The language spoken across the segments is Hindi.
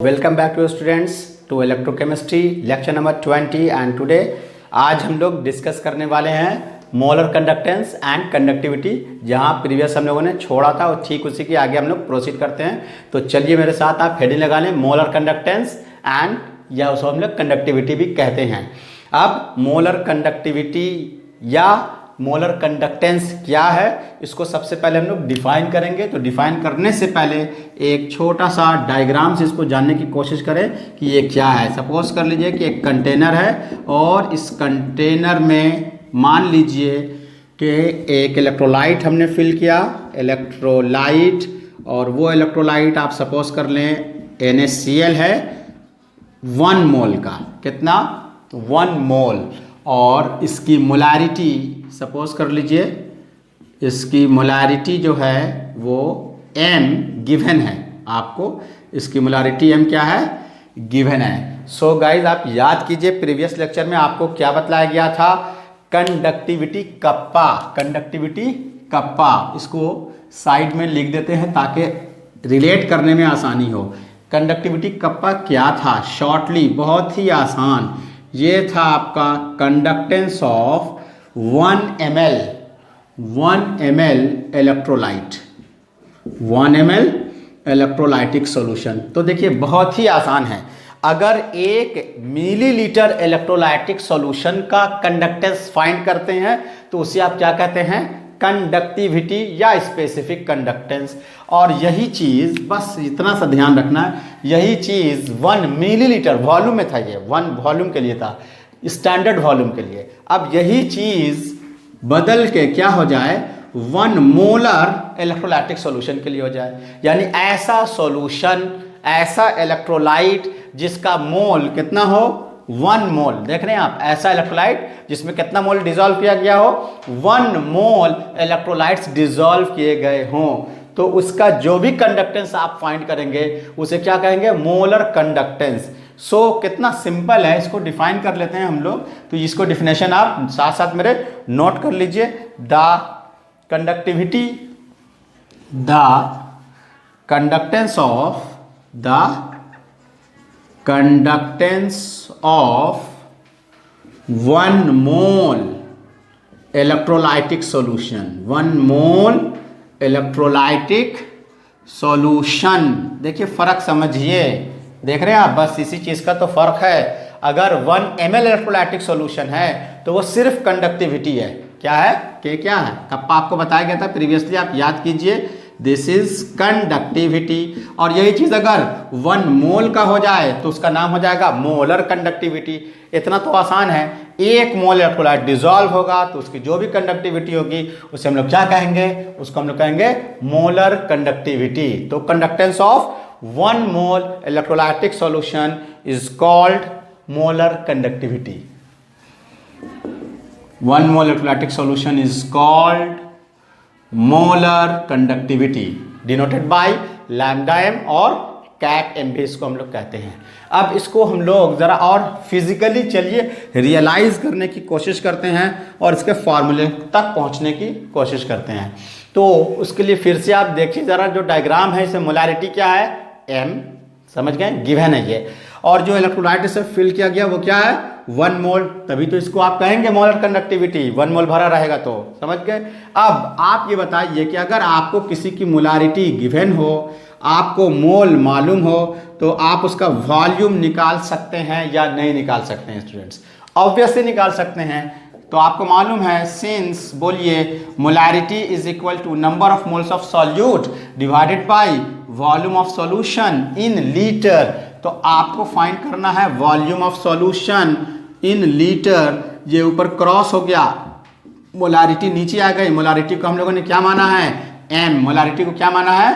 Welcome back to students to electrochemistry lecture number 20 and today आज हम लोग डिस्कस करने वाले हैं मोलर कंडक्टेंस एंड कंडक्टिविटी। जहां प्रीवियस हम लोगों ने छोड़ा था और ठीक उसी के आगे हम लोग प्रोसीड करते हैं। तो चलिए मेरे साथ आप हेडिंग लगा लें, मोलर कंडक्टेंस एंड या उसको हम लोग कंडक्टिविटी भी कहते हैं। अब मोलर कंडक्टिविटी या मोलर कंडक्टेंस क्या है, इसको सबसे पहले हम लोग डिफाइन करेंगे। तो डिफाइन करने से पहले एक छोटा सा डायग्राम से इसको जानने की कोशिश करें कि ये क्या है। सपोज कर लीजिए कि एक कंटेनर है और इस कंटेनर में मान लीजिए कि एक इलेक्ट्रोलाइट हमने फिल किया, इलेक्ट्रोलाइट, और वो इलेक्ट्रोलाइट आप सपोज कर लें NaCl है 1 मोल का। कितना? 1 मोल। और इसकी मोलारिटी सपोज कर लीजिए, इसकी मोलारिटी जो है वो M गिवन है आपको। इसकी मोलारिटी M क्या है? गिवन है। सो गाइज आप याद कीजिए प्रीवियस लेक्चर में आपको क्या बतलाया गया था? Conductivity kappa. कंडक्टिविटी कप्पा, इसको साइड में लिख देते हैं ताकि रिलेट करने में आसानी हो। कंडक्टिविटी कप्पा क्या था? शॉर्टली, बहुत ही आसान, ये था आपका conductance of 1 ml electrolyte, 1 ml electrolytic solution. तो देखिए बहुत ही आसान है। अगर 1 मिलीलीटर इलेक्ट्रोलाइटिक सॉल्यूशन का कंडक्टेंस फाइंड करते हैं तो उसे आप क्या कहते हैं? कंडक्टिविटी या स्पेसिफिक कंडक्टेंस। और यही चीज़, बस इतना सा ध्यान रखना है, यही चीज़ 1 मिलीलीटर वॉल्यूम में था, ये 1 वॉल्यूम के लिए था, स्टैंडर्ड वॉल्यूम के लिए। अब यही चीज़ बदल के क्या हो जाए? 1 मोलर इलेक्ट्रोलाइटिक सॉल्यूशन के लिए हो जाए। यानी ऐसा सॉल्यूशन, ऐसा इलेक्ट्रोलाइट जिसका मोल कितना हो? 1 मोल। देख रहे हैं आप, ऐसा इलेक्ट्रोलाइट जिसमें कितना मोल डिसॉल्व किया गया हो? 1 मोल इलेक्ट्रोलाइट्स डिसॉल्व किए गए हों, तो उसका जो भी कंडक्टेंस आप फाइंड करेंगे उसे क्या कहेंगे? Molar conductance. सो कितना सिंपल है, इसको डिफाइन कर लेते हैं हम लोग। तो इसको डिफिनेशन आप साथ साथ मेरे नोट कर लीजिए। The conductivity, the conductance of, the conductance of 1 mole electrolytic solution, 1 mole electrolytic solution. देखिए फर्क समझिए, देख रहे हैं आप, बस इसी चीज का तो फर्क है। अगर 1 ml इलेक्ट्रोलाइटिक सॉल्यूशन है तो वो सिर्फ कंडक्टिविटी है। क्या है? क्या है? कप्पा आपको बताया गया था प्रीवियसली, आप याद कीजिए। This is conductivity. और यही चीज अगर 1 मोल का हो जाए तो उसका नाम हो जाएगा मोलर कंडक्टिविटी। इतना तो आसान है। 1 मोल इलेक्ट्रोलाइट डिसॉल्व होगा तो उसकी जो भी कंडक्टिविटी होगी उसे हम लोग क्या कहेंगे? उसको हम लोग कहेंगे मोलर कंडक्टिविटी। तो conductance of 1 mole electrolytic solution is called molar conductivity. 1 mole electrolytic solution is called molar conductivity, denoted by lambda m और कैट m भी इसको हम लोग कहते हैं। अब इसको हम लोग ज़रा और फिजिकली चलिए रियलाइज करने की कोशिश करते हैं और इसके फार्मूले तक पहुंचने की कोशिश करते हैं। तो उसके लिए फिर से आप देखिए ज़रा, जो डायग्राम है इसमें मोलारिटी क्या है? M, समझ गए, गिवन है ये। और जो इलेक्ट्रोलाइट से फिल किया गया वो क्या है? 1 मोल। तभी तो इसको आप कहेंगे मोलर कंडक्टिविटी, 1 मोल भरा रहेगा तो, समझ गए। अब आप ये बताइए कि अगर आपको किसी की मोलारिटी गिवन हो, आपको मोल मालूम हो, तो आप उसका वॉल्यूम निकाल सकते हैं या नहीं निकाल सकते हैं? स्टूडेंट्स ऑब्वियसली निकाल सकते हैं। तो आपको मालूम है, सिंस, बोलिए, molarity is equal to number of moles of solute divided by volume of solution in litre. तो आपको फाइंड करना है volume of solution in litre. ये ऊपर क्रॉस हो गया, मोलारिटी नीचे आ गई। मोलारिटी को हम लोगों ने क्या माना है? M। मोलारिटी को क्या माना है?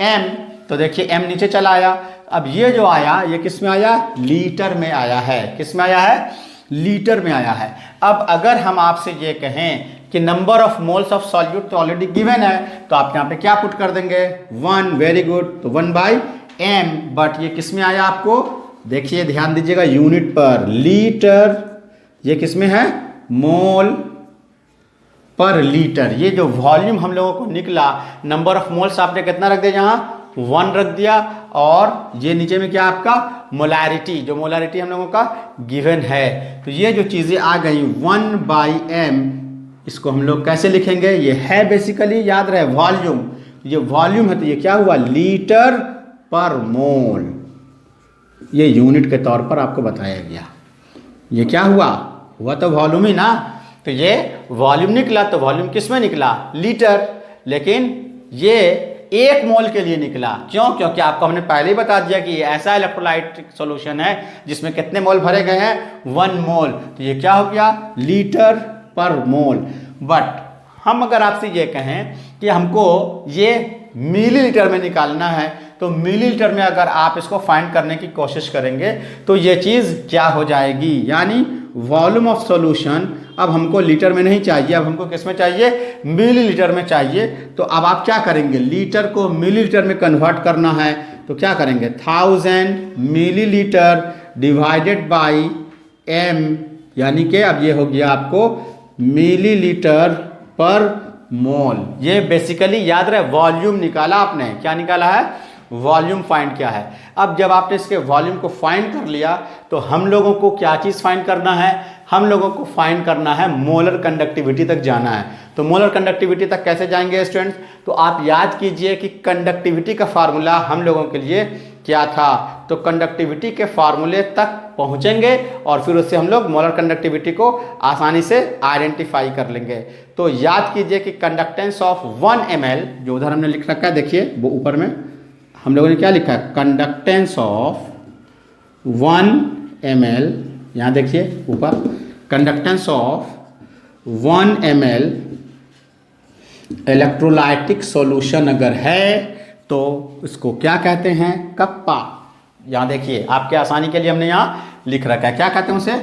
M। तो देखिए M नीचे चला आया। अब ये जो आया ये किस में आया? लीटर में आया है। किस में आया है? लीटर में आया है। अब अगर हम आपसे ये कहें कि number of moles of solute तो ऑलरेडी गिवन है, तो आप यहाँ पे क्या पुट कर देंगे? 1। Very good. तो 1/m। बट ये किस में आया आपको? देखिए ध्यान दीजिएगा यूनिट पर, लीटर। ये किस में है? मोल पर लीटर। ये जो वॉल्यूम हम लोगों को निकला, नंबर ऑफ मोल्स आपने कितना रख दिया यहाँ? 1 रख दिया, और ये नीचे में क्या आपका मोलारिटी, जो मोलारिटी हम लोगों का गिवन है। तो ये जो चीज़ें आ गई 1/m, इसको हम लोग कैसे लिखेंगे, ये है बेसिकली याद रहे वॉल्यूम, ये वॉल्यूम है, तो ये क्या हुआ लीटर पर मोल, ये यूनिट के तौर पर आपको बताया गया। ये क्या हुआ तो वॉल्यूम ही ना, तो ये वॉल्यूम निकला, तो वॉल्यूम किस में निकला, लीटर, लेकिन ये 1 मोल के लिए निकला। क्यों? क्योंकि आपको हमने पहले ही बता दिया कि ये ऐसा इलेक्ट्रोलाइट सॉल्यूशन है जिसमें कितने मोल भरे गए हैं, 1 मोल, तो ये क्या हो गया लीटर पर मोल। बट हम अगर आपसे ये कहें कि हमको ये मिलीलीटर में निकालना है, तो मिलीलीटर में अगर आप इसको फाइंड करने की कोशिश करेंगे तो ये चीज़ क्या हो जाएगी, यानी वॉल्यूम ऑफ सॉल्यूशन अब हमको लीटर में नहीं चाहिए, अब हमको किस में चाहिए, मिलीलीटर में चाहिए। तो अब आप क्या करेंगे, लीटर को मिलीलीटर में कन्वर्ट करना है, तो क्या करेंगे 1000 मिलीलीटर डिवाइडेड बाई m, यानी कि अब ये हो गया आपको मिलीलीटर पर मोल। ये बेसिकली याद रहे वॉल्यूम निकाला आपने, क्या निकाला है, वॉल्यूम फाइंड किया है। अब जब आपने इसके वॉल्यूम को फाइंड कर लिया तो हम लोगों को क्या चीज़ फाइंड करना है, हम लोगों को फाइंड करना है मोलर कंडक्टिविटी तक जाना है। तो मोलर कंडक्टिविटी तक कैसे जाएंगे स्टूडेंट्स, तो आप याद कीजिए कि कंडक्टिविटी का फार्मूला हम लोगों के लिए क्या था, तो कंडक्टिविटी के फार्मूले तक पहुंचेंगे और फिर उससे हम लोग मोलर कंडक्टिविटी को आसानी से आइडेंटिफाई कर लेंगे। तो याद कीजिए कि कंडक्टेंस ऑफ 1 ml, जो उधर हमने लिख रखा है देखिए वो ऊपर में हम लोगों ने क्या लिखा है, कंडक्टेंस ऑफ 1 ml, यहाँ देखिए ऊपर conductance of 1 ml electrolytic solution अगर है तो इसको क्या कहते हैं, कप्पा। यहाँ देखिए आपके आसानी के लिए हमने यहाँ लिख रखा है, क्या कहते हैं उसे,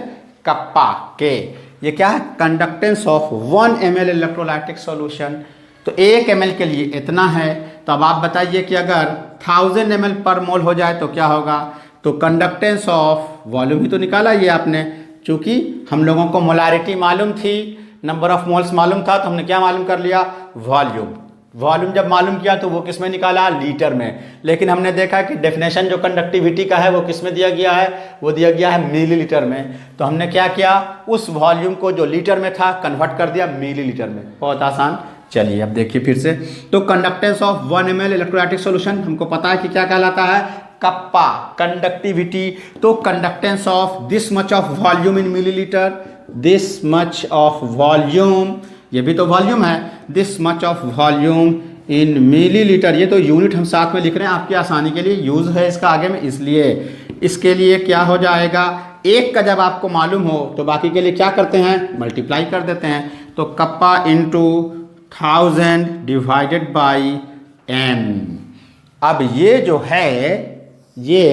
कप्पा के। ये क्या है, conductance of 1 ml electrolytic solution. तो 1 ml के लिए इतना है, तो अब आप बताइए कि अगर 1000 ml पर मोल हो जाए तो क्या होगा, तो कंडक्टेंस ऑफ वॉल्यूम ही तो निकाला ये आपने, चूंकि हम लोगों को मोलारिटी मालूम थी, नंबर ऑफ मोल्स मालूम था, तो हमने क्या मालूम कर लिया, वॉल्यूम। वॉल्यूम जब मालूम किया तो वो किस में निकाला, लीटर में। लेकिन हमने देखा कि डेफिनेशन जो कंडक्टिविटी का है वो किस में दिया गया है, वो दिया गया है मिलीलीटर में। तो हमने क्या किया, उस वॉल्यूम को जो लीटर में था कन्वर्ट कर दिया मिलीलीटर में। बहुत आसान। चलिए अब देखिए फिर से, तो conductance of 1 ml electrolytic solution हमको पता है कि क्या कहलाता है, कप्पा। कंडक्टिविटी, तो conductance of this much of volume in millilitre, this much of volume, ये भी तो वॉल्यूम है, this much of volume in millilitre. ये तो यूनिट हम साथ में लिख रहे हैं आपकी आसानी के लिए, यूज है इसका आगे में, इसलिए इसके लिए क्या हो जाएगा, एक का जब आपको मालूम हो तो बाकी के लिए क्या करते हैं, मल्टीप्लाई कर देते हैं। तो kappa into 1000 divided by m। अब ये जो है ये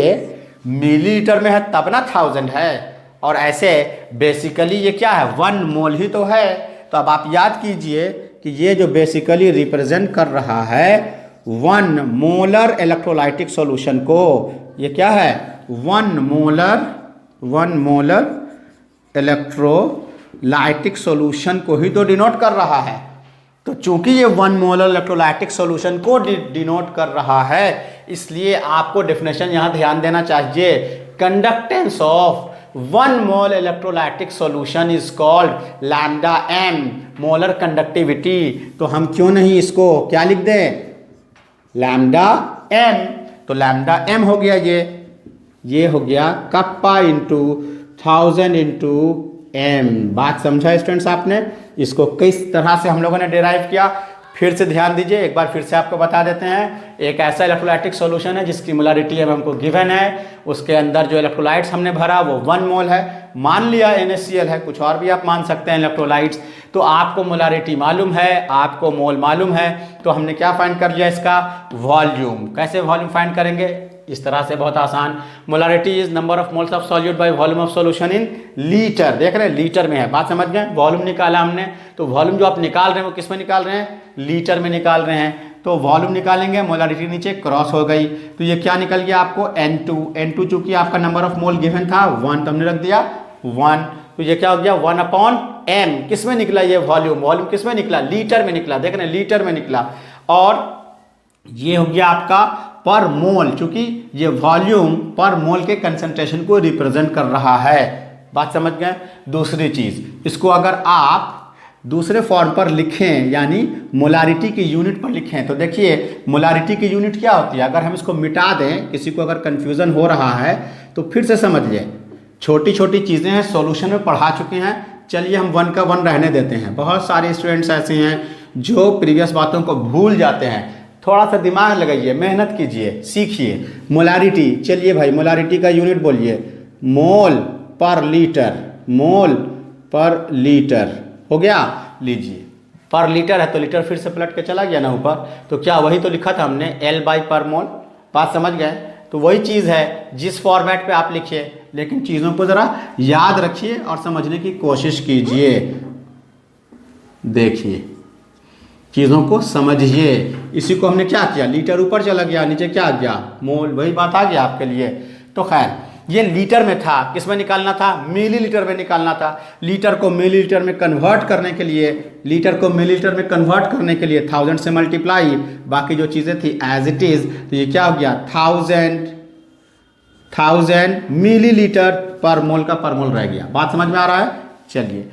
मिलीलीटर में है तब ना 1000 है, और ऐसे बेसिकली ये क्या है, 1 मोल ही तो है। तो अब आप याद कीजिए कि ये जो बेसिकली रिप्रेजेंट कर रहा है 1 मोलर इलेक्ट्रोलाइटिक सॉल्यूशन को, ये क्या है, 1 मोलर इलेक्ट्रोलाइटिक सॉल्यूशन को ही तो डिनोट कर रहा है। तो चूंकि ये 1 मोलर इलेक्ट्रोलाइटिक सॉल्यूशन को डिनोट कर रहा है, इसलिए आपको डेफिनेशन यहाँ ध्यान देना चाहिए, conductance of 1 mole electrolytic solution is called lambda m, molar conductivity. तो हम क्यों नहीं इसको क्या लिख दें, लैम्डा m। तो लैम्डा m हो गया ये हो गया कप्पा इंटू 1000 इंटू m। बात समझा स्टूडेंट्स आपने, इसको किस तरह से हम लोगों ने डिराइव किया, फिर से ध्यान दीजिए, एक बार फिर से आपको बता देते हैं। एक ऐसा इलेक्ट्रोलाइटिक सॉल्यूशन है जिसकी मोलारिटी अब हमको गिवन है, उसके अंदर जो इलेक्ट्रोलाइट्स हमने भरा वो 1 मोल है, मान लिया NaCl है, कुछ और भी आप मान सकते हैं इलेक्ट्रोलाइट्स। तो आपको मोलारिटी मालूम है, आपको मोल मालूम है, तो हमने क्या फाइंड कर लिया, इसका वॉल्यूम। कैसे वॉल्यूम फाइंड करेंगे, इस तरह से, बहुत आसान। Molarity is number of moles of solute bye volume of solution in litre. देख रहे हैं लीटर में है, बात समझ गए। वॉल्यूम निकाला हमने, तो वॉल्यूम जो आप निकाल रहे हैं वो किस में निकाल रहे हैं, लीटर में निकाल रहे हैं। तो वॉल्यूम निकालेंगे, मोलारिटी नीचे क्रॉस हो गई, तो ये क्या निकल गया आपको, N2 चूंकि आपका नंबर ऑफ मोल गिवन था 1, तो हमने रख दिया 1। तो ये क्या हो गया 1/m। किस में निकला ये वॉल्यूम किस में निकला, लीटर में निकला। देख रहे हैं लीटर में निकला। और ये हो गया आपका पर मोल, चूंकि ये वॉल्यूम पर मोल के कंसंट्रेशन को रिप्रेजेंट कर रहा है। बात समझ गए। दूसरी चीज, इसको अगर आप दूसरे फॉर्म पर लिखें यानी मोलारिटी की यूनिट पर लिखें तो देखिए मोलारिटी की यूनिट क्या होती है। अगर हम इसको मिटा दें, किसी को अगर कंफ्यूजन हो रहा है तो फिर से समझिए, छोटी छोटी चीज़ें हैं, सॉल्यूशन में पढ़ा चुके हैं। चलिए हम 1 का 1 रहने देते हैं। बहुत सारे स्टूडेंट्स ऐसे हैं जो प्रीवियस बातों को भूल जाते हैं। थोड़ा सा दिमाग लगाइए, मेहनत कीजिए, सीखिए। मोलारिटी, चलिए भाई मोलारिटी का यूनिट बोलिए, मोल पर लीटर, मोल पर लीटर। हो गया, लीजिए पर लीटर है तो लीटर फिर से पलट के चला गया ना ऊपर, तो क्या वही तो लिखा था हमने, L बाई पर मोल। बात समझ गए। तो वही चीज़ है जिस फॉर्मेट पे आप लिखिए, लेकिन चीज़ों को ज़रा याद रखिए और समझने की कोशिश कीजिए। देखिए चीज़ों को समझिए। इसी को हमने क्या किया, लीटर ऊपर चला गया, नीचे क्या आ गया, मोल, वही बात आ गया आपके लिए। तो खैर ये लीटर में था, किस में निकालना था, मिलीलीटर में निकालना था। लीटर को मिलीलीटर में कन्वर्ट करने के लिए, लीटर को मिलीलीटर में कन्वर्ट करने के लिए 1000 से मल्टीप्लाई, बाकी जो चीज़ें थी एज इट इज़, तो ये क्या हो गया 1000 मिलीलीटर पर मोल का पर मोल रह गया। बात समझ में आ रहा है। चलिए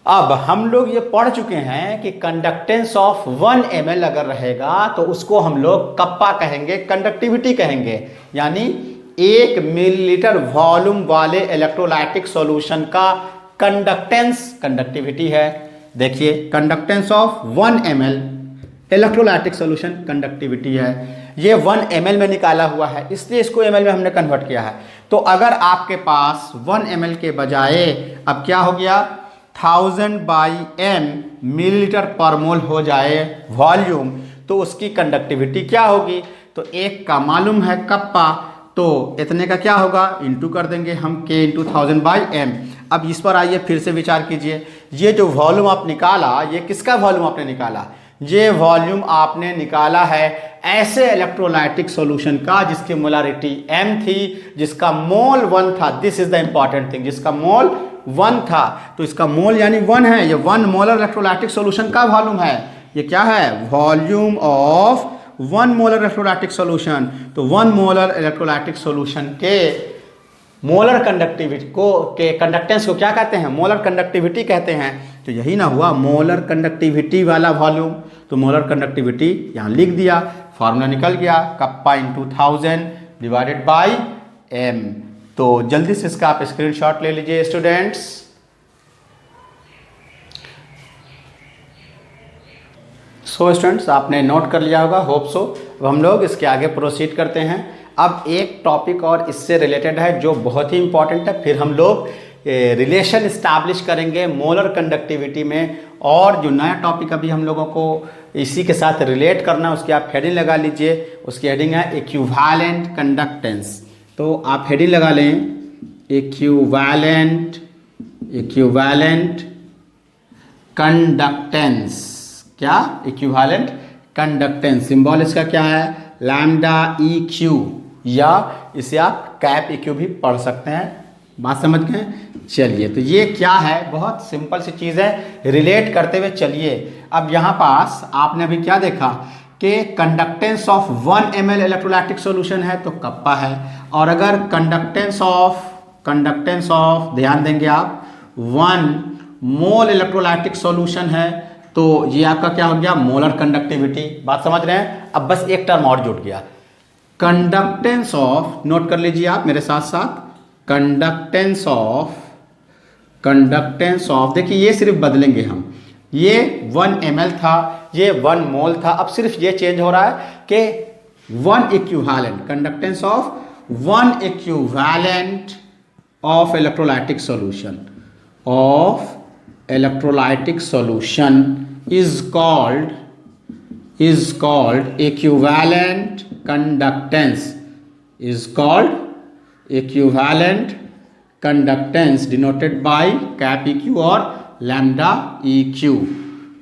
अब हम लोग ये पढ़ चुके हैं कि कंडक्टेंस ऑफ 1 ml अगर रहेगा तो उसको हम लोग कप्पा कहेंगे, कंडक्टिविटी कहेंगे। यानी 1 मिलीलीटर वॉल्यूम वाले इलेक्ट्रोलाइटिक सॉल्यूशन का कंडक्टेंस कंडक्टिविटी है। देखिए conductance of 1 ml electrolytic solution conductivity है। ये 1 ml में निकाला हुआ है, इसलिए इसको ml में हमने कन्वर्ट किया है। तो अगर आपके पास 1 ml के बजाय अब क्या हो गया 1000 बाई m मिलीलीटर पर मोल हो जाए वॉल्यूम, तो उसकी कंडक्टिविटी क्या होगी, तो एक का मालूम है कप्पा, तो इतने का क्या होगा इंटू कर देंगे हम k इंटू 1000 बाई m। अब इस पर आइए फिर से विचार कीजिए, ये जो वॉल्यूम आप निकाला, ये किसका वॉल्यूम आपने निकाला, ये वॉल्यूम आपने निकाला है ऐसे इलेक्ट्रोलाइटिक सॉल्यूशन का जिसकी मोलारिटी m थी, जिसका मोल 1 था। This is the important thing, जिसका मोल 1 था, तो इसका मोल यानी 1 है। ये 1 मोलर इलेक्ट्रोलाइटिक सॉल्यूशन का वॉल्यूम है। ये क्या है, volume of 1 molar electrolytic solution. तो 1 मोलर इलेक्ट्रोलाइटिक सॉल्यूशन के मोलर कंडक्टिविटी को, के कंडक्टेंस को क्या कहते हैं, मोलर कंडक्टिविटी कहते हैं। तो यही ना हुआ मोलर कंडक्टिविटी वाला वॉल्यूम। तो मोलर कंडक्टिविटी यहाँ लिख दिया, फार्मूला निकल गया, kappa into 1000 divided by m। तो जल्दी से इसका आप स्क्रीनशॉट ले लीजिए स्टूडेंट्स। सो स्टूडेंट्स आपने नोट कर लिया होगा, होप सो। अब हम लोग इसके आगे प्रोसीड करते हैं। अब एक टॉपिक और इससे रिलेटेड है जो बहुत ही इंपॉर्टेंट है, फिर हम लोग रिलेशन इस्टेब्लिश करेंगे मोलर कंडक्टिविटी में। और जो नया टॉपिक अभी हम लोगों को इसी के साथ रिलेट करना है, उसकी आप हेडिंग लगा लीजिए। उसकी हेडिंग है इक्विवेलेंट कंडक्टेंस। तो आप हेडिंग लगा लें इक्विवेलेंट कंडक्टेंस। क्या, इक्विवेलेंट कंडक्टेंस। सिंबल इसका क्या है, लैम्डा EQ, या इसे आप कैप EQ भी पढ़ सकते हैं। बात समझ गए। चलिए तो ये क्या है, बहुत सिंपल सी चीज़ है, रिलेट करते हुए चलिए। अब यहाँ पास आपने अभी क्या देखा कि conductance of 1 ml electrolytic solution है तो कप्पा है। और अगर कंडक्टेंस ऑफ ध्यान देंगे आप 1 मोल इलेक्ट्रोलाइटिक सॉल्यूशन है तो ये आपका क्या हो गया, मोलर कंडक्टिविटी। बात समझ रहे हैं। अब बस एक टर्म और जुड़ गया, कंडक्टेंस ऑफ, नोट कर लीजिए आप मेरे साथ साथ, कंडक्टेंस ऑफ देखिए ये सिर्फ बदलेंगे हम, ये 1 ml था, ये 1 मोल था। अब सिर्फ ये चेंज हो रहा है कि 1 equivalent, conductance of 1 equivalent of electrolytic solution, is called equivalent conductance, denoted by cap EQ और lambda EQ।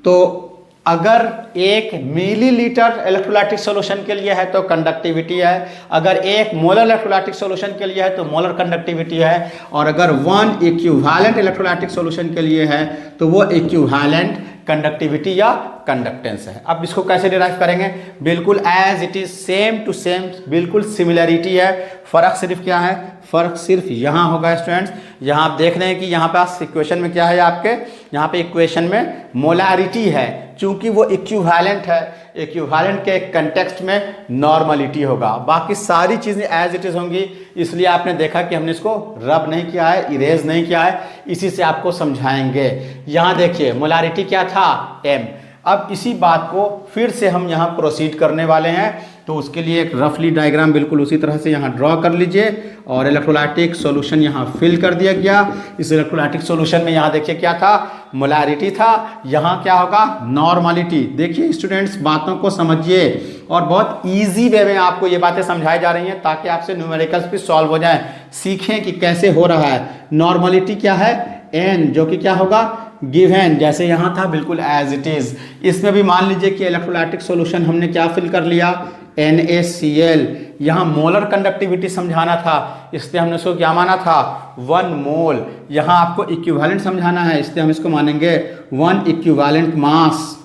तो अगर 1 मिलीलीटर इलेक्ट्रोलाइटिक सॉल्यूशन के लिए है तो कंडक्टिविटी है, अगर 1 मोलर इलेक्ट्रोलाइटिक सॉल्यूशन के लिए है तो मोलर कंडक्टिविटी है, और अगर 1 इक्विवेलेंट इलेक्ट्रोलाइटिक सॉल्यूशन के लिए है तो वो इक्विवेलेंट कंडक्टिविटी या कंडक्टेंस है। अब इसको कैसे डिराइव करेंगे, बिल्कुल as it is same to same, बिल्कुल सिमिलरिटी है। फ़र्क सिर्फ क्या है, फ़र्क सिर्फ यहाँ होगा स्टूडेंट्स। यहाँ आप देख रहे हैं कि यहाँ पास इक्वेशन में क्या है आपके, यहाँ पे इक्वेशन में मोलारिटी है, चूंकि वो इक्विवेलेंट है, इक्विवेलेंट के कंटेक्स्ट में नॉर्मलिटी होगा, बाकी सारी चीज़ें एज इट इज़ होंगी। इसलिए आपने देखा कि हमने इसको रब नहीं किया है, इरेज नहीं किया है, इसी से आपको समझाएंगे। यहाँ देखिए मोलारिटी क्या था, m। अब इसी बात को फिर से हम यहाँ प्रोसीड करने वाले हैं, तो उसके लिए एक रफली डायग्राम बिल्कुल उसी तरह से यहाँ ड्रॉ कर लीजिए और इलेक्ट्रोलाइटिक सॉल्यूशन यहाँ फिल कर दिया गया। इस इलेक्ट्रोलाइटिक सॉल्यूशन में यहाँ देखिए क्या था, मोलारिटी था, यहाँ क्या होगा, नॉर्मलिटी। देखिए स्टूडेंट्स बातों को समझिए और बहुत ईजी वे में आपको ये बातें समझाई जा रही हैं ताकि आपसे न्यूमेरिकल्स भी सॉल्व हो जाएं, सीखें कि कैसे हो रहा है। नॉर्मलिटी क्या है, n, जो कि क्या होगा, गिवन, जैसे यहाँ था बिल्कुल एज इट इज। इसमें भी मान लीजिए कि इलेक्ट्रोलाइटिक सॉल्यूशन हमने क्या फिल कर लिया, NaCl। यहाँ मोलर कंडक्टिविटी समझाना था, इसलिए हमने इसको क्या माना था, 1 मोल। यहाँ आपको इक्विवेलेंट समझाना है, इसलिए हम इसको मानेंगे 1 इक्विवेलेंट मास।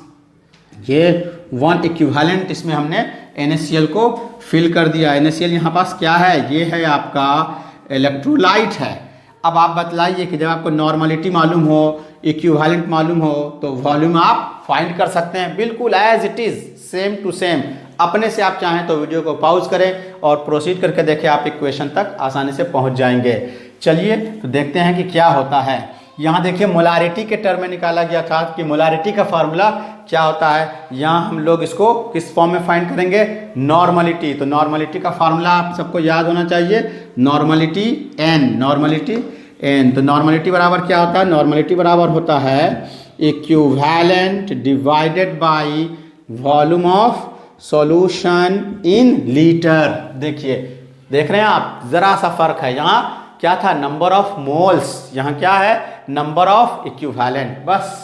ये 1 इक्विवेलेंट, इसमें हमने NaCl को फिल कर दिया। NaCl यहाँ पास क्या है, ये है आपका इलेक्ट्रोलाइट है। अब आप बतलाइए कि जब आपको नॉर्मलिटी मालूम हो, इक्विवेलेंट मालूम हो, तो वॉल्यूम आप फाइंड कर सकते हैं बिल्कुल as it is, same to same. अपने से आप चाहें तो वीडियो को पॉज करें और प्रोसीड करके देखें, आप इक्वेशन तक आसानी से पहुंच जाएंगे। चलिए तो देखते हैं कि क्या होता है। यहाँ देखिए मोलारिटी के टर्म में निकाला गया था कि मोलारिटी का फार्मूला क्या होता है। यहाँ हम लोग इसको किस फॉर्म में फाइंड करेंगे, नॉर्मलिटी। तो नॉर्मलिटी का फार्मूला आप सबको याद होना चाहिए, नॉर्मलिटी n, नॉर्मलिटी n। तो नॉर्मलिटी बराबर क्या होता है, नॉर्मलिटी बराबर होता है equivalent divided by volume of solution in litre. देखिए देख रहे हैं आप, जरा सा फर्क है। यहाँ क्या था, नंबर ऑफ मोल्स, यहाँ क्या है, नंबर ऑफ इक्विवेलेंट, बस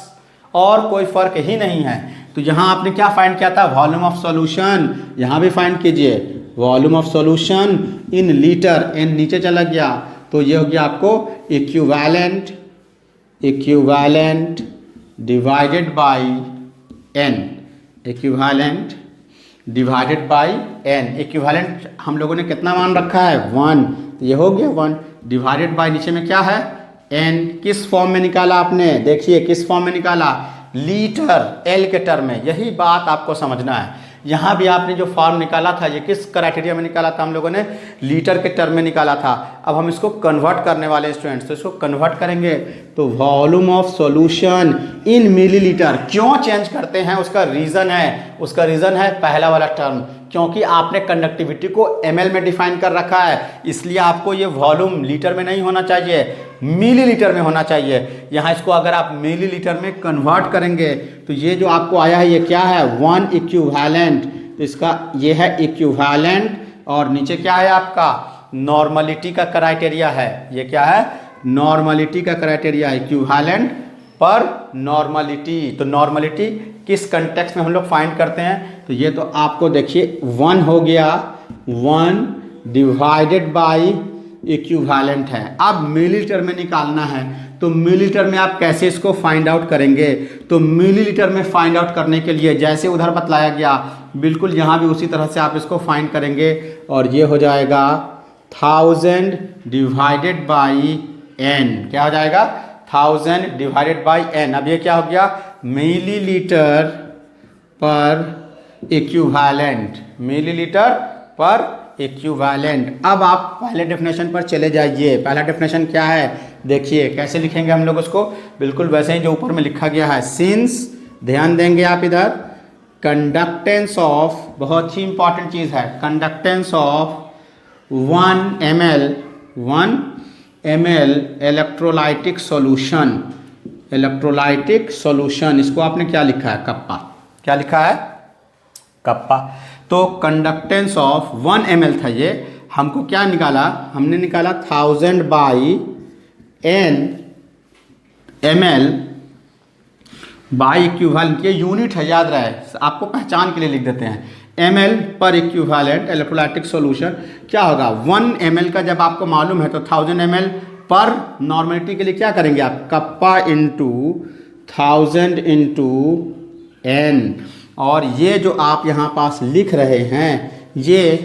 और कोई फर्क ही नहीं है। तो यहाँ आपने क्या फाइंड किया था, वॉल्यूम ऑफ सॉल्यूशन। यहाँ भी फाइंड कीजिए volume of solution in litre, n नीचे चला गया, तो ये हो गया आपको equivalent, equivalent divided by n, equivalent divided by n। Equivalent हम लोगों ने कितना मान रखा है, 1, तो ये हो गया 1 डिवाइडेड बाय नीचे में क्या है, n। किस फॉर्म में निकाला आपने, देखिए किस फॉर्म में निकाला, लीटर, L के टर्म में। यही बात आपको समझना है। यहाँ भी आपने जो फॉर्म निकाला था, ये किस क्राइटेरिया में निकाला था, हम लोगों ने लीटर के टर्म में निकाला था। अब हम इसको कन्वर्ट करने वाले हैं स्टूडेंट्स, तो इसको कन्वर्ट करेंगे तो volume of solution in millilitre. क्यों चेंज करते हैं, उसका रीज़न है, उसका रीज़न है पहला वाला टर्म, क्योंकि आपने कंडक्टिविटी को ml में डिफाइन कर रखा है, इसलिए आपको ये वॉल्यूम लीटर में नहीं होना चाहिए, मिलीलीटर में होना चाहिए। यहाँ इसको अगर आप मिलीलीटर में कन्वर्ट करेंगे तो ये जो आपको आया है, ये क्या है, 1 इक्विवेलेंट। तो इसका ये है इक्विवेलेंट और नीचे क्या है आपका, नॉर्मलिटी का क्राइटेरिया है। ये क्या है, नॉर्मलिटी का क्राइटेरिया, इक्विवेलेंट पर नॉर्मलिटी। तो नॉर्मलिटी किस कंटेक्स्ट में हम लोग फाइंड करते हैं, तो ये तो आपको देखिए 1 हो गया, 1 डिवाइडेड बाय इक्विवेलेंट है। अब मिलीलीटर में निकालना है, तो मिलीलीटर में आप कैसे इसको फाइंड आउट करेंगे, तो मिलीलीटर में फाइंड आउट करने के लिए जैसे उधर बतलाया गया, बिल्कुल यहाँ भी उसी तरह से आप इसको फाइंड करेंगे और ये हो जाएगा 1000 डिवाइडेड बाय n। क्या हो जाएगा, 1000 डिवाइडेड बाय n। अब ये क्या हो गया, मिलीलीटर पर इक्विवेलेंट, मिलीलीटर पर इक्विवेलेंट। अब आप पहले डेफिनेशन पर चले जाइए। पहला डेफिनेशन क्या है, देखिए कैसे लिखेंगे हम लोग उसको, बिल्कुल वैसे ही जो ऊपर में लिखा गया है। सिंस, ध्यान देंगे आप इधर, कंडक्टेंस ऑफ, बहुत ही इंपॉर्टेंट चीज़ है, conductance of 1 ml electrolytic solution, electrolytic solution, इसको आपने क्या लिखा है, कप्पा। क्या लिखा है, कप्पा। तो कंडक्टेंस ऑफ 1 ml था ये, हमको क्या निकाला, हमने निकाला 1000 by n ml by equivalent. ये यूनिट है, याद रहे, आपको पहचान के लिए लिख देते हैं, ml पर इक्विवेलेंट इलेक्ट्रोलाइटिक सॉल्यूशन क्या होगा, 1 ml का जब आपको मालूम है तो 1000 ml पर नॉर्मलिटी के लिए क्या करेंगे आप, कप्पा इंटू 1000 इंटू n। और ये जो आप यहाँ पास लिख रहे हैं ये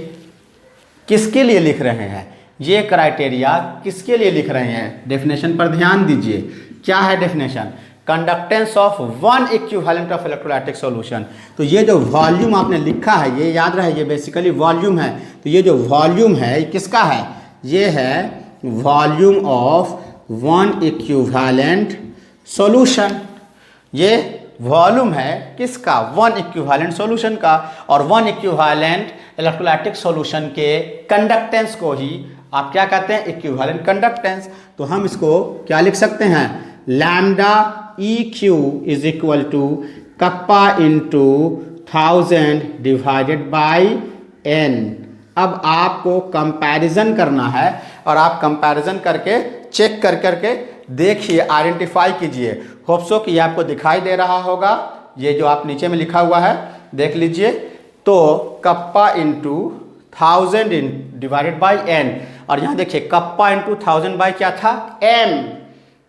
किसके लिए लिख रहे हैं, ये क्राइटेरिया किसके लिए लिख रहे हैं? डेफिनेशन पर ध्यान दीजिए। क्या है definition? Conductance of one equivalent of electrolytic solution. तो ये जो वॉल्यूम आपने लिखा है, ये याद रहे, ये बेसिकली वॉल्यूम है। तो ये जो वॉल्यूम है ये किसका है? ये है volume of one equivalent solution. ये वॉल्यूम है किसका? वन इक्विवेलेंट सॉल्यूशन का। और वन इक्विवेलेंट इलेक्ट्रोलाइटिक सॉल्यूशन के कंडक्टेंस को ही आप क्या कहते हैं? Equivalent conductance. तो हम इसको क्या लिख सकते हैं? Lambda E Q is equal to kappa into 1000 divided by n। अब आपको कंपैरिजन करना है और आप कंपैरिजन करके चेक कर करके देखिए, आइडेंटिफाई कीजिए। होप सो कि ये आपको दिखाई दे रहा होगा। ये जो आप नीचे में लिखा हुआ है देख लीजिए। तो kappa into 1000 divided by n, और यहाँ देखिए कप्पा इंटू 1000 बाई क्या था? m।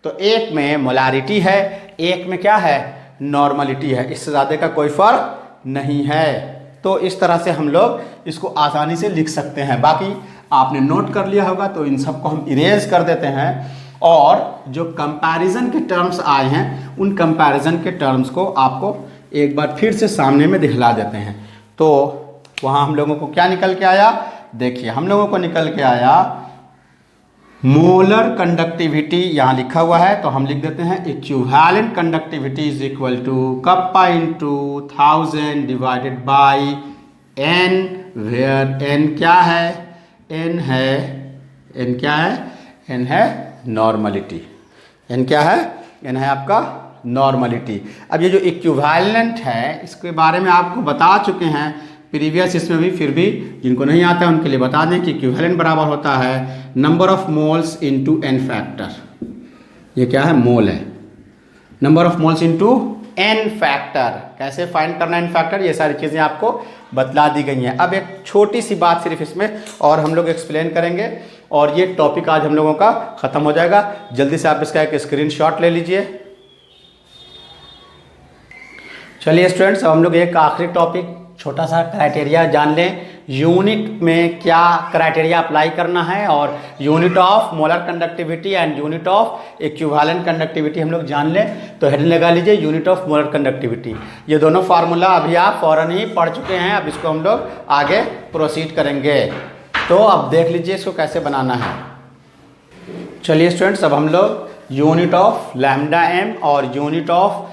तो एक में मोलारिटी है, एक में क्या है? नॉर्मलिटी है। इससे ज़्यादा का कोई फर्क नहीं है। तो इस तरह से हम लोग इसको आसानी से लिख सकते हैं। बाकी आपने नोट कर लिया होगा तो इन सबको हम इरेज कर देते हैं, और जो कंपैरिजन के टर्म्स आए हैं उन कंपैरिजन के टर्म्स को आपको एक बार फिर से सामने में दिखला देते हैं। तो वहाँ हम लोगों को क्या निकल के आया? देखिए, हम लोगों को निकल के आया मोलर कंडक्टिविटी, यहाँ लिखा हुआ है तो हम लिख देते हैं equivalent conductivity is equal to kappa into 1000 divided by n, where n क्या है? n है, n क्या है? n है नॉर्मलिटी। n क्या है? n है आपका नॉर्मलिटी। अब ये जो इक्विवेलेंट है इसके बारे में आपको बता चुके हैं प्रीवियस इसमें भी, फिर भी जिनको नहीं आता है उनके लिए बता दें कि इक्विवेलेंट बराबर होता है number of moles into n factor. ये क्या है? मोल है। Number of moles into n factor. कैसे फाइंड करना n फैक्टर, ये सारी चीज़ें आपको बतला दी गई हैं। अब एक छोटी सी बात सिर्फ इसमें और हम लोग एक्सप्लेन करेंगे और ये टॉपिक आज हम लोगों का ख़त्म हो जाएगा। जल्दी से आप इसका एक स्क्रीनशॉट ले लीजिए। चलिए स्टूडेंट्स, अब हम लोग एक आखिरी टॉपिक छोटा सा क्राइटेरिया जान लें। यूनिट में क्या क्राइटेरिया अप्लाई करना है और unit of molar conductivity and unit of equivalent conductivity हम लोग जान लें। तो हेडिंग लगा लीजिए यूनिट ऑफ मोलर कंडक्टिविटी। ये दोनों फार्मूला अभी आप फ़ौरन ही पढ़ चुके हैं। अब इसको हम लोग आगे प्रोसीड करेंगे। तो अब देख लीजिए इसको कैसे बनाना है। चलिए स्टूडेंट्स, अब हम लोग यूनिट ऑफ लैम्डा एम और यूनिट ऑफ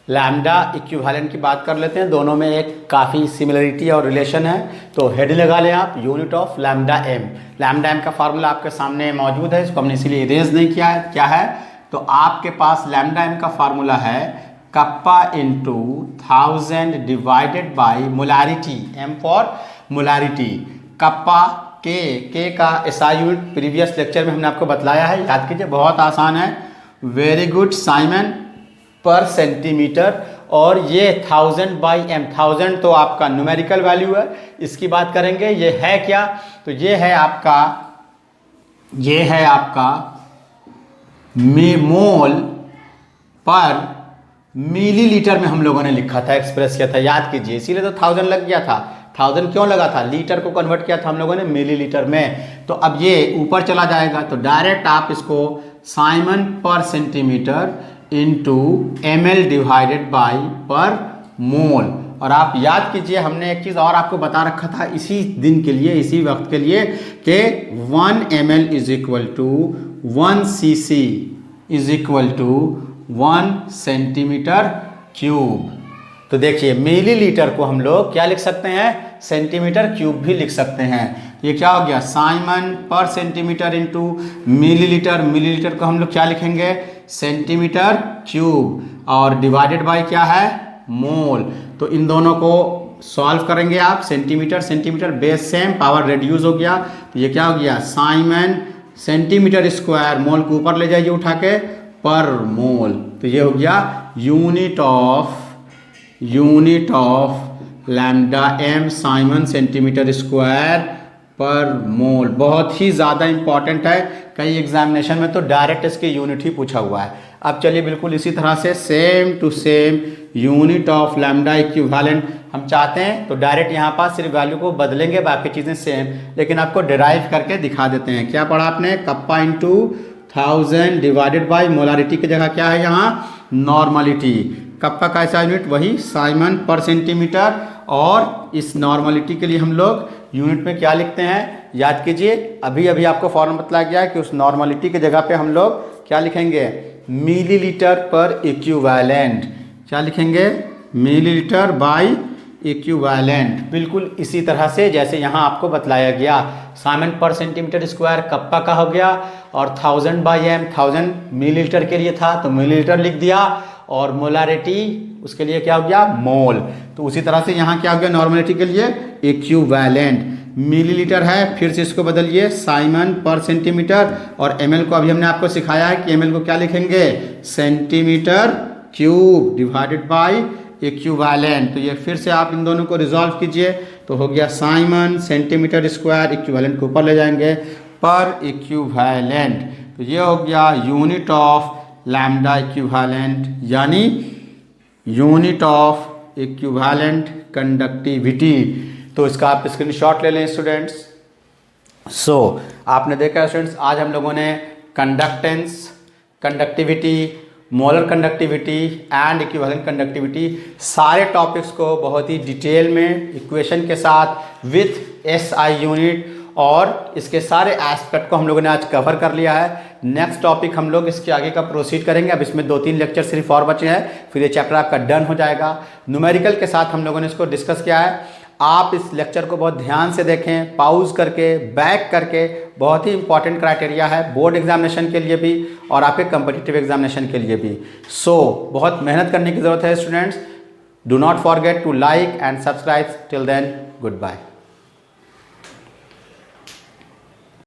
लैम्डा इक्विवेलेंट की बात कर लेते हैं। दोनों में एक काफ़ी सिमिलरिटी और रिलेशन है। तो हेडिंग लगा लें आप unit of lambda M. Lambda M का फार्मूला आपके सामने मौजूद है, इसको हमने इसीलिए इरेज नहीं किया है। क्या है? तो आपके पास लैम्डा एम का फार्मूला है kappa into 1000 divided by molarity, M for molarity. Kappa के का एसआई यूनिट प्रीवियस लेक्चर में हमने आपको बतलाया है, याद कीजिए, बहुत आसान है। वेरी गुड साइमन पर सेंटीमीटर। और ये 1000 बाई m, 1000 तो आपका न्यूमेरिकल वैल्यू है। इसकी बात करेंगे, ये है क्या? तो ये है आपका मोल पर मिलीलीटर में हम लोगों ने लिखा था, एक्सप्रेस किया था, याद कीजिए। इसीलिए तो 1000 लग गया था। 1000 क्यों लगा था? लीटर को कन्वर्ट किया था हम लोगों ने मिलीलीटर में। तो अब ये ऊपर चला जाएगा तो डायरेक्ट आप इसको साइमन पर centimetre into ml divided by पर मोल। और आप याद कीजिए, हमने एक चीज़ और आपको बता रखा था इसी दिन के लिए, इसी वक्त के लिए, कि 1 ml is equal to 1 cc is equal to 1 centimetre cube. तो देखिए मिलीलीटर को हम लोग क्या लिख सकते हैं? सेंटीमीटर क्यूब भी लिख सकते हैं। ये क्या हो गया? साइमन पर सेंटीमीटर इंटू मिलीलीटर। मिलीलीटर को हम लोग क्या लिखेंगे? Centimetre cube. और डिवाइडेड बाय क्या है? मोल। तो इन दोनों को सॉल्व करेंगे आप। Centimetre centimetre base same, power reduce हो गया। तो ये क्या हो गया? साइमन सेंटीमीटर स्क्वायर, मोल को ऊपर ले जाइए उठा के, पर मोल। तो ये हो गया unit of lambda M siemens centimetre square per mole, बहुत ही ज़्यादा इंपॉर्टेंट है। कई एग्जामिनेशन में तो डायरेक्ट इसकी यूनिट ही पूछा हुआ है। अब चलिए बिल्कुल इसी तरह से same to same unit of lambda equivalent हम चाहते हैं तो डायरेक्ट यहाँ पास सिर्फ वैल्यू को बदलेंगे, बाकी चीज़ें सेम, लेकिन आपको डिराइव करके दिखा देते हैं। क्या पढ़ा आपने? Kappa into 1000 divided by molarity की जगह क्या है यहाँ? नॉर्मलिटी। कप्पा का ऐसा यूनिट वही साइमन पर सेंटीमीटर, और इस नॉर्मलिटी के लिए हम लोग यूनिट में क्या लिखते हैं? याद कीजिए, अभी अभी आपको फॉर्मूला बताया गया है कि उस नॉर्मलिटी की जगह पे हम लोग क्या लिखेंगे? मिलीलीटर पर इक्विवेलेंट। क्या लिखेंगे? Millilitre by equivalent. बिल्कुल इसी तरह से जैसे यहाँ आपको बतलाया गया, साइमन पर सेंटीमीटर स्क्वायर कप्पा का हो गया, और 1000 बाई एम 1000 मिलीलीटर के लिए था तो मिलीलीटर लिख दिया, और मोलारिटी उसके लिए क्या हो गया? मोल। तो उसी तरह से यहाँ क्या हो गया? नॉर्मलिटी के लिए इक्विवेलेंट। मिलीलीटर है, फिर से इसको बदलिए साइमन पर सेंटीमीटर, और एमएल को अभी हमने आपको सिखाया है कि एमएल को क्या लिखेंगे? Centimetre cube divided by equivalent. तो ये फिर से आप इन दोनों को रिजॉल्व कीजिए तो हो गया साइमन सेंटीमीटर स्क्वायर, इक्विवेलेंट को ऊपर ले जाएंगे, पर इक्विवेलेंट। तो ये हो गया यूनिट ऑफ लैम्डा इक्विवेलेंट, यानी यूनिट ऑफ इक्विवेलेंट कंडक्टिविटी। तो इसका आप स्क्रीनशॉट ले लें स्टूडेंट्स। आपने देखा स्टूडेंट्स, आज हम लोगों ने conductance, conductivity, molar conductivity and equivalent conductivity, सारे टॉपिक्स को बहुत ही डिटेल में इक्वेशन के साथ विथ एसआई यूनिट और इसके सारे एस्पेक्ट को हम लोगों ने आज कवर कर लिया है। नेक्स्ट टॉपिक हम लोग इसके आगे का प्रोसीड करेंगे। अब इसमें 2-3 लेक्चर सिर्फ और बचे हैं, फिर ये चैप्टर आपका डन हो जाएगा। न्यूमेरिकल के साथ हम लोगों ने इसको डिस्कस किया है। आप इस लेक्चर को बहुत ध्यान से देखें, पाउज करके, बैक करके। बहुत ही इंपॉर्टेंट क्राइटेरिया है बोर्ड एग्जामिनेशन के लिए भी और आपके कम्पिटिटिव एग्जामिनेशन के लिए भी। बहुत मेहनत करने की ज़रूरत है students. Do not forget to like and subscribe. Till then, good bye.